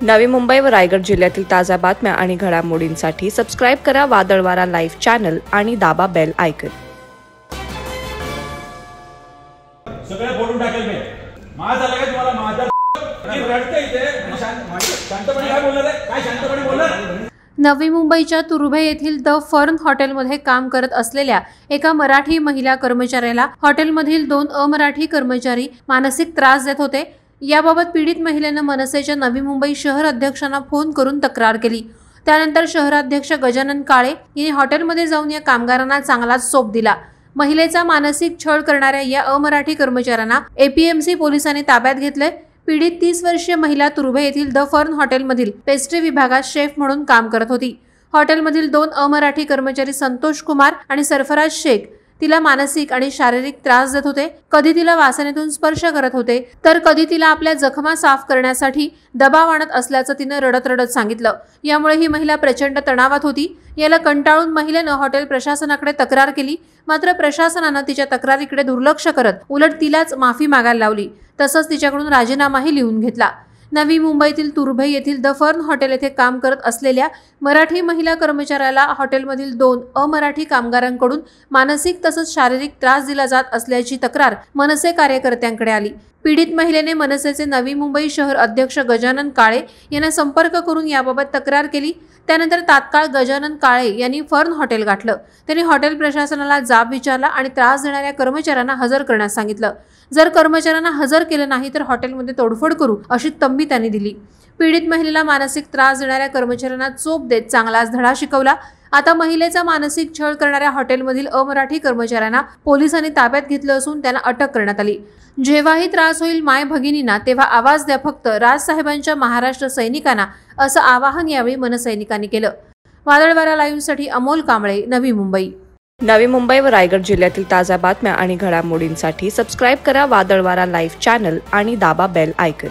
नवी मुंबई व रायगड जिल्ह्यातील ताज्या बातम्या आणि घडामोडींसाठी सबस्क्राइब करा वादळवारा लाईव्ह चॅनल आणि दाबा बेल आयकॉन. सगळे फोडून टाकेल मी. माझा झाला का तुम्हाला? माझा रडते इथे. शांतपणे काय बोलणार आहे? काय शांतपणे बोलणार? नवी मुंबईच्या तुर्भे येथील द फर्न हॉटेलमध्ये काम करत असलेल्या एका मराठी महिला कर्मचाऱ्याला हॉटेलमधील 2 अमराठी कर्मचारी मानसिक त्रास देत होते. याबाबत पीडित महिलेनं मनसेच्या नवी मुंबई शहर अध्यक्षांना फोन करून तक्रार केली. त्यानंतर शहराध्यक्ष गजानन काळे यांनी हॉटेलमध्ये जाऊन या कामगारांना चांगलाच चोप दिला. महिलेचा मानसिक छळ करणाऱ्या या अमराठी कर्मचाऱ्यांना एपीएमसी पोलिसांनी ताब्यात घेतले. पीडित 30 वर्षीय महिला तुर्भे येथील द फर्न हॉटेलमधील पेस्ट्री विभागात शेफ म्हणून काम करत होती. हॉटेलमधील 2 अमराठी कर्मचारी संतोष कुमार आणि सरफराज शेख तिला मानसिक आणि शारीरिक त्रास देत होते. कधी तिला वासनेतून स्पर्श करत होते तर कधी तिला आपल्या जखमा साफ करण्यासाठी दबाव आणत असल्याचं तिनं रडत रडत सांगितलं. यामुळे ही महिला प्रचंड तणावात होती. याला कंटाळून महिलेनं हॉटेल प्रशासनाकडे तक्रार केली. मात्र प्रशासनानं तिच्या तक्रारीकडे दुर्लक्ष करत उलट तिलाच माफी मागायला लावली. तसंच तिच्याकडून राजीनामाही लिहून घेतला. नवी मुंबईतील तुर्भे येथील द फर्न हॉटेल येथे काम करत असलेल्या मराठी महिला कर्मचाऱ्याला हॉटेलमधील 2 अमराठी कामगारांकडून मानसिक तसंच शारीरिक त्रास दिला जात असल्याची तक्रार मनसे कार्यकर्त्यांकडे आली. पीडित महिलेने मनसेचे नवी मुंबई शहर अध्यक्ष गजानन काळे यांना संपर्क करून याबाबत तक्रार केली. त्यानंतर तात्काळ गजानन काळे यांनी फर्न हॉटेल गाठलं. त्यांनी हॉटेल प्रशासनाला जाब विचारला आणि त्रास देणाऱ्या कर्मचाऱ्यांना हजर करण्यास सांगितलं. जर कर्मचाऱ्यांना हजर केलं नाही तर हॉटेलमध्ये तोडफोड करू अशी तंबी त्यांनी दिली. पीडित महिलेला मानसिक त्रास देणाऱ्या कर्मचाऱ्यांना चोप देत चांगलाच धडा शिकवला. आता महिलेचा मानसिक छळ करणाऱ्या हॉटेलमधील अमराठी कर्मचाऱ्यांना पोलिसांनी ताब्यात घेतलं असून त्यांना अटक करण्यात आली. जेव्हाही त्रास होईल माय भगिनींना तेव्हा आवाज द्या फक्त राजसाहेबांच्या महाराष्ट्र सैनिकांना, असं आवाहन यावेळी मनसैनिकांनी केलं. वादळवारा लाईव्हसाठी अमोल कांबळे, नवी मुंबई. नवी मुंबई व रायगड जिल्ह्यातील ताज्या बातम्या आणि घडामोडींसाठी सबस्क्राइब करा वादळवारा लाईव्ह चॅनल आणि दाबा बेल आयकॉन.